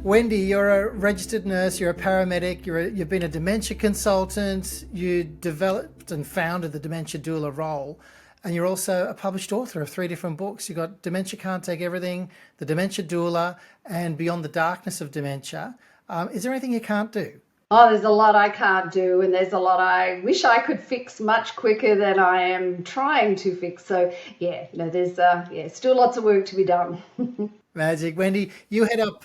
Wendy, you're a registered nurse, you're a paramedic, you've been a dementia consultant, you developed and founded the Dementia Doula role, and you're also a published author of 3 different books. You've got Dementia Can't Take Everything, The Dementia Doula, and Beyond the Darkness of Dementia. Is there anything you can't do? Oh, there's a lot I can't do, and there's a lot I wish I could fix much quicker than I am trying to fix. So there's still lots of work to be done. Magic. Wendy, you head up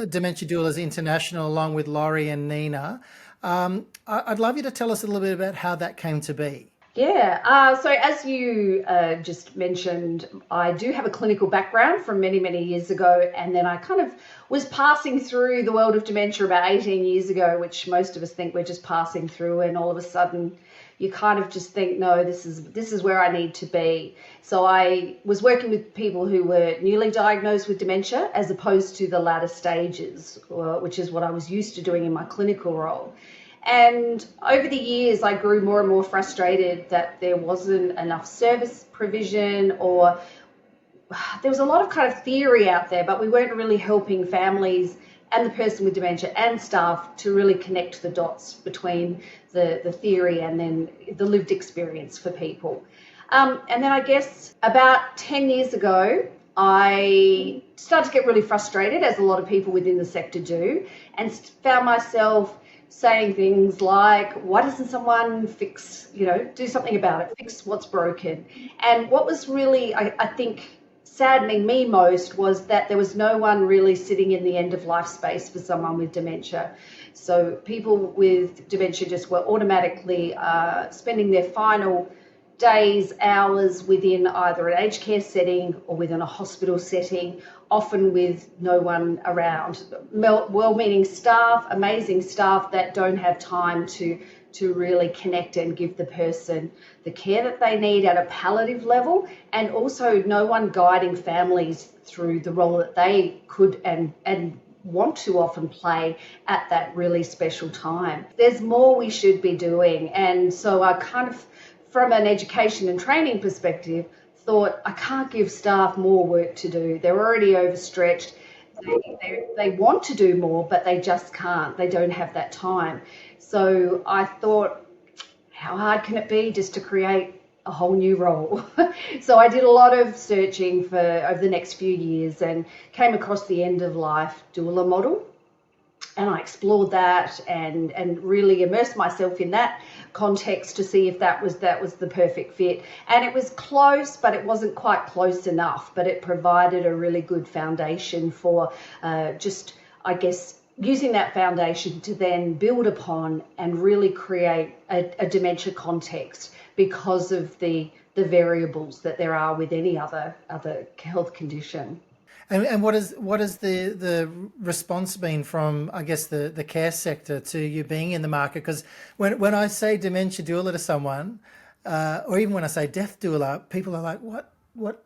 Dementia Doulas International along with Laurie and Nina. I'd love you to tell us a little bit about how that came to be. Yeah, so as you just mentioned, I do have a clinical background from many, many years ago, and then I kind of was passing through the world of dementia about 18 years ago, which most of us think we're just passing through, and all of a sudden you kind of just think, no, this is where I need to be. So I was working with people who were newly diagnosed with dementia as opposed to the latter stages, which is what I was used to doing in my clinical role. And over the years, I grew more and more frustrated that there wasn't enough service provision, or there was a lot of kind of theory out there, but we weren't really helping families and the person with dementia and staff to really connect the dots between the theory and then the lived experience for people. And then I guess about 10 years ago, I started to get really frustrated, as a lot of people within the sector do, and found myself saying things like, why doesn't someone do something about it, fix what's broken? And what was really, I think, saddening me most was that there was no one really sitting in the end of life space for someone with dementia. So people with dementia just were automatically spending their final days, hours within either an aged care setting or within a hospital setting, often with no one around. Well-meaning staff, amazing staff that don't have time to really connect and give the person the care that they need at a palliative level, and also no one guiding families through the role that they could and want to often play at that really special time. There's more we should be doing, and so I kind of, from an education and training perspective, thought I can't give staff more work to do. They're already overstretched. They want to do more, but they just can't. They don't have that time. So I thought, how hard can it be just to create a whole new role? So I did a lot of searching for over the next few years and came across the end of life doula model. And I explored that and really immersed myself in that context to see if that was the perfect fit. And it was close, but it wasn't quite close enough. But it provided a really good foundation for using that foundation to then build upon and really create a dementia context because of the variables that there are with any other health condition. And what is the response been from, I guess, the care sector to you being in the market? Because when I say dementia doula to someone, or even when I say death doula, people are like, what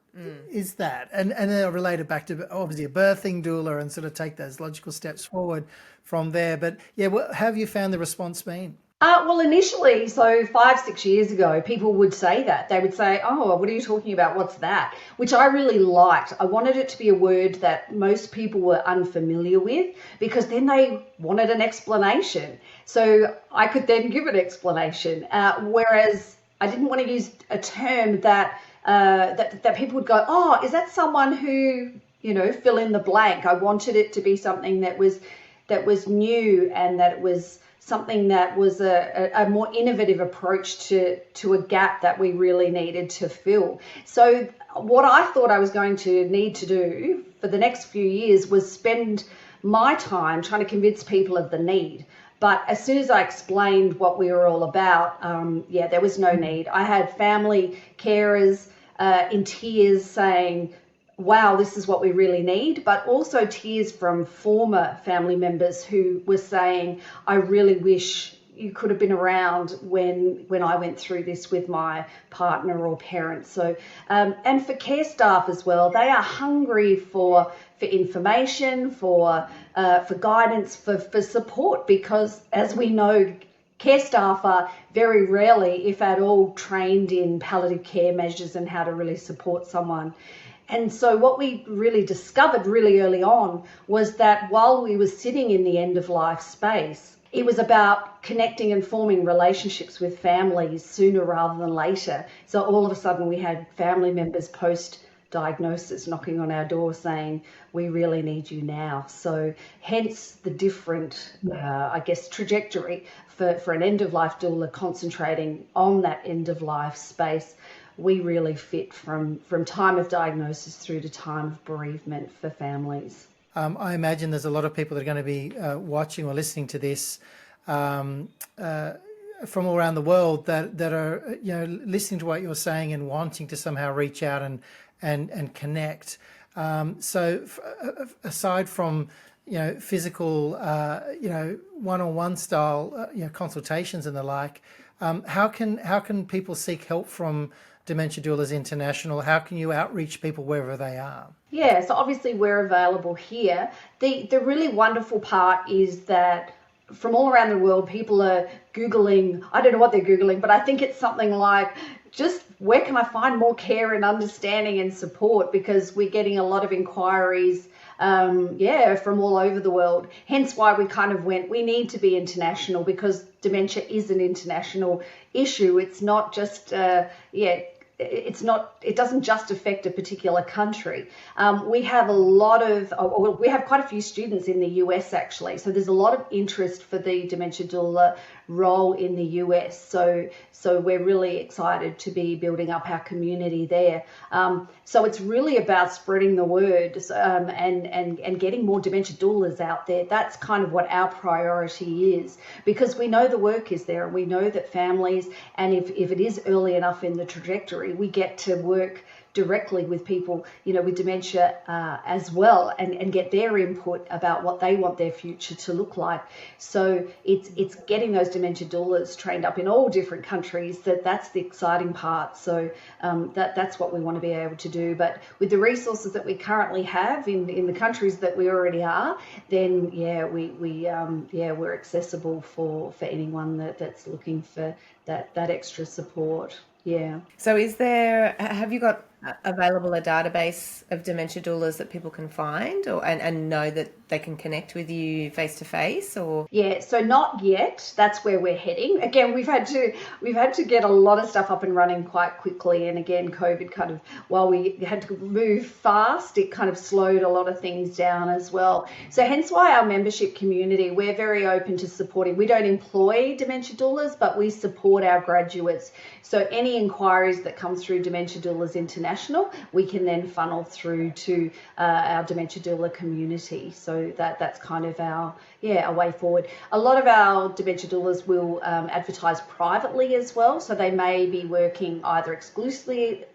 is that? And they'll relate it back to obviously a birthing doula and sort of take those logical steps forward from there. But yeah, how have you found the response been? Well, initially, so 5-6 years ago, people would say that. They would say, oh, what are you talking about? What's that? Which I really liked. I wanted it to be a word that most people were unfamiliar with, because then they wanted an explanation. So I could then give an explanation. Whereas I didn't want to use a term that people would go, oh, is that someone who, fill in the blank? I wanted it to be something that was new, and that it was something that was a more innovative approach to a gap that we really needed to fill. So what I thought I was going to need to do for the next few years was spend my time trying to convince people of the need. But as soon as I explained what we were all about, there was no need. I had family carers in tears saying, wow, this is what we really need, but also tears from former family members who were saying, I really wish you could have been around when I went through this with my partner or parents. So, and for care staff as well, they are hungry for information, for guidance, for support, because as we know, care staff are very rarely, if at all, trained in palliative care measures and how to really support someone. And so what we really discovered really early on was that while we were sitting in the end of life space, it was about connecting and forming relationships with families sooner rather than later. So all of a sudden we had family members post-diagnosis knocking on our door saying, we really need you now. So hence the different, trajectory for an end-of-life doula concentrating on that end-of-life space. We really fit from time of diagnosis through to time of bereavement for families. I imagine there's a lot of people that are going to be watching or listening to this from all around the world that are listening to what you're saying and wanting to somehow reach out and connect. So aside from physical one-on-one style consultations and the like, how can people seek help from Dementia Doulas International? How can you outreach people wherever they are? Yeah, so obviously we're available here. The really wonderful part is that from all around the world, people are Googling, I don't know what they're Googling, but I think it's something like, just where can I find more care and understanding and support? Because we're getting a lot of inquiries from all over the world. Hence why we kind of went, we need to be international, because dementia is an international issue. It's not just, it doesn't just affect a particular country. We have we have quite a few students in the US actually. So there's a lot of interest for the dementia doula role in the US. So we're really excited to be building up our community there. So it's really about spreading the word and getting more dementia doulas out there. That's kind of what our priority is, because we know the work is there, and we know that families, and if it is early enough in the trajectory, we get to work directly with people, with dementia as well, and get their input about what they want their future to look like. So it's getting those dementia doulas trained up in all different countries. That's the exciting part. So that's what we want to be able to do. But with the resources that we currently have in the countries that we already are, then we're accessible for anyone that's looking for that extra support. Yeah. So have you got available a database of dementia doulas that people can find and know that they can connect with you face to face, or? Yeah, so not yet. That's where we're heading. Again, we've had to get a lot of stuff up and running quite quickly, and again, COVID kind of, while we had to move fast, it kind of slowed a lot of things down as well. So hence why our membership community, we're very open to supporting. We don't employ dementia doulas, but we support our graduates. So any inquiries that come through Dementia Doulas International, we can then funnel through to our dementia doula community. So that's kind of our way forward. A lot of our dementia doulas will advertise privately as well. So they may be working either exclusively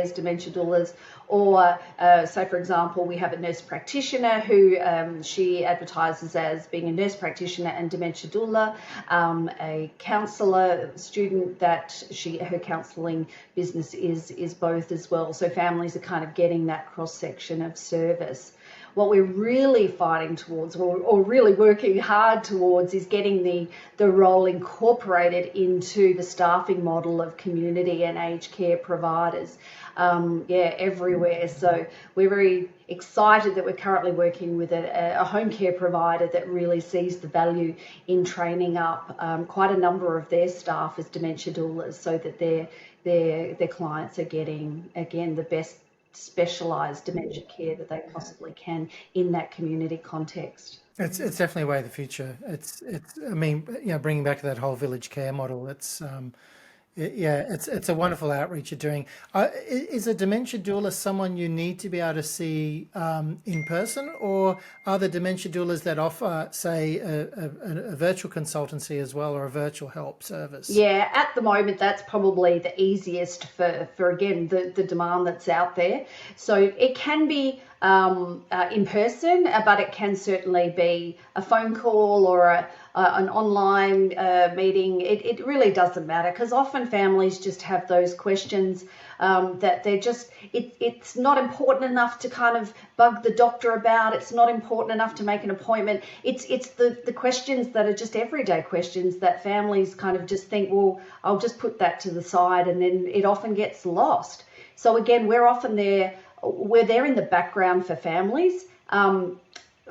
as dementia doulas, or so for example, we have a nurse practitioner who she advertises as being a nurse practitioner and dementia doula, a counsellor student that her counselling business is both as well. So families are kind of getting that cross section of service. What we're really fighting towards, or really working hard towards, is getting the role incorporated into the staffing model of community and aged care providers, everywhere. So we're very excited that we're currently working with a home care provider that really sees the value in training up quite a number of their staff as dementia doulas, so that their clients are getting, again, the best specialised dementia care that they possibly can in that community context. It's definitely a way of the future. It's bringing back to that whole village care model. It's a wonderful outreach you're doing. Is a dementia doula someone you need to be able to see in person, or are there dementia doulas that offer, say, a virtual consultancy as well, or a virtual help service? Yeah, at the moment, that's probably the easiest for again, the demand that's out there. So it can be in person, but it can certainly be a phone call or an online meeting. It really doesn't matter, because often families just have those questions that they're just, it's not important enough to kind of bug the doctor about. It's not important enough to make an appointment. It's the questions that are just everyday questions that families kind of just think, well, I'll just put that to the side, and then it often gets lost. So again, we're often there we're there in the background for families.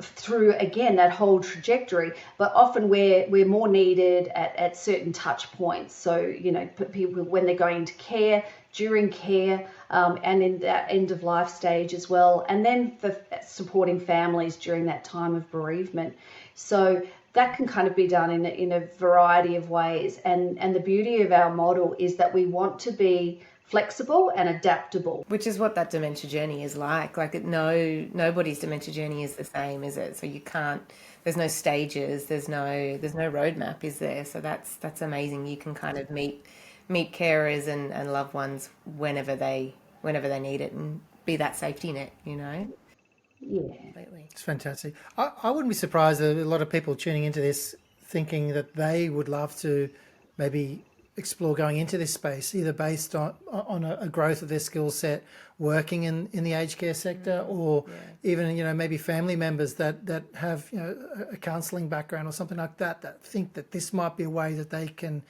Through, again, that whole trajectory, but often we're more needed at certain touch points. So, you know, people when they're going into care, during care, and in that end of life stage as well, and then for supporting families during that time of bereavement. So that can kind of be done in a variety of ways. And the beauty of our model is that we want to be flexible and adaptable, which is what that dementia journey is like. Nobody's dementia journey is the same, is it? So you can't, there's no stages, there's no roadmap, is there? So that's amazing. You can kind of meet carers and loved ones whenever they need it, and be that safety net, you know. Yeah, Completely. It's fantastic. I wouldn't be surprised that a lot of people tuning into this thinking that they would love to maybe explore going into this space, either based on a growth of their skill set working in the aged care sector, or even, you know, maybe family members that have, you know, a counselling background or something like that think that this might be a way that they can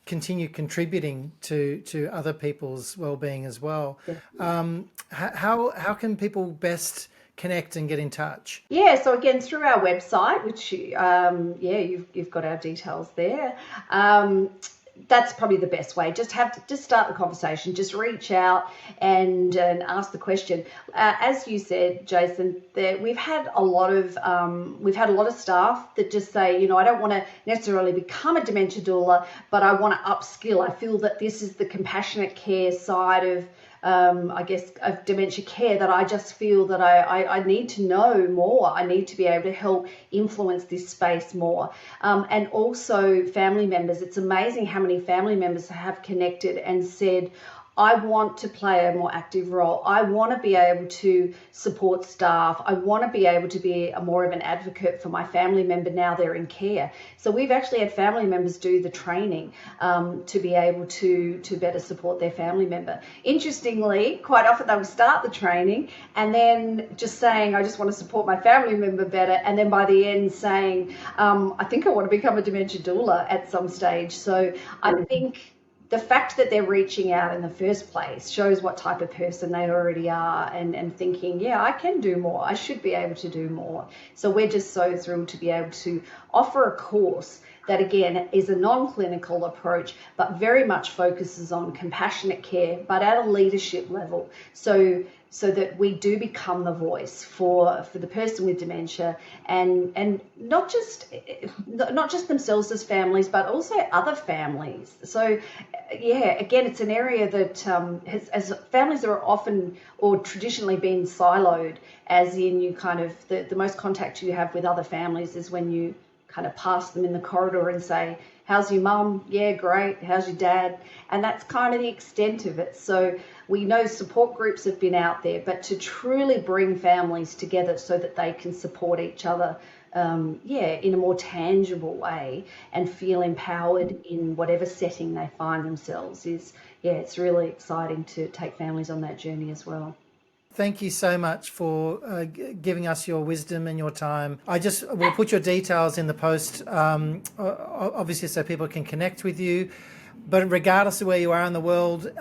continue contributing to other people's well-being as well. How can people best connect and get in touch? Yeah, so again, through our website, which you've got our details there. That's probably the best way. Just start the conversation. Just reach out and ask the question. As you said, Jason, we've had a lot of staff that just say, you know, I don't want to necessarily become a dementia doula, but I want to upskill. I feel that this is the compassionate care side of of dementia care that I just feel that I need to know more. I need to be able to help influence this space more. And also family members. It's amazing how many family members have connected and said, I want to play a more active role. I want to be able to support staff. I want to be able to be more of an advocate for my family member now they're in care. So we've actually had family members do the training to be able to better support their family member. Interestingly, quite often they will start the training and then just saying, I just want to support my family member better. And then by the end saying, I think I want to become a dementia doula at some stage. So I think the fact that they're reaching out in the first place shows what type of person they already are, and thinking, yeah, I can do more. I should be able to do more. So we're just so thrilled to be able to offer a course that, again, is a non-clinical approach, but very much focuses on compassionate care, but at a leadership level. So that we do become the voice for the person with dementia, and not just themselves as families, but also other families. So yeah, again, it's an area that as families are often or traditionally been siloed, as in you kind of the most contact you have with other families is when you kind of pass them in the corridor and say, how's your mum? Yeah, great. How's your dad? And that's kind of the extent of it. So we know support groups have been out there, but to truly bring families together so that they can support each other, in a more tangible way and feel empowered in whatever setting they find themselves it's really exciting to take families on that journey as well. Thank you so much for giving us your wisdom and your time. We'll put your details in the post, obviously, so people can connect with you. But regardless of where you are in the world,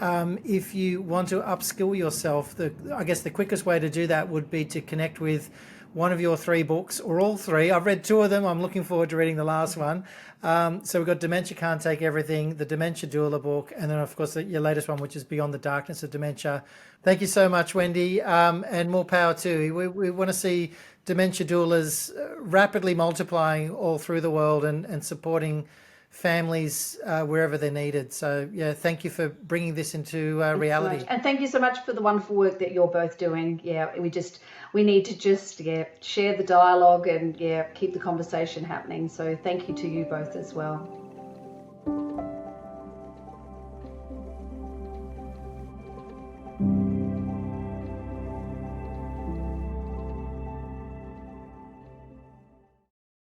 if you want to upskill yourself, I guess the quickest way to do that would be to connect with one of your 3 books, or all 3. I've read 2 of them. I'm looking forward to reading the last one. So we've got Dementia Can't Take Everything, the Dementia Doula book, and then, of course, your latest one, which is Beyond the Darkness of Dementia. Thank you so much, Wendy, and more power to you. We want to see dementia doulas rapidly multiplying all through the world and supporting families wherever they're needed. So yeah, thank you for bringing this into reality. And thank you so much for the wonderful work that you're both doing. Yeah, we need to just share the dialogue and keep the conversation happening. So thank you to you both as well.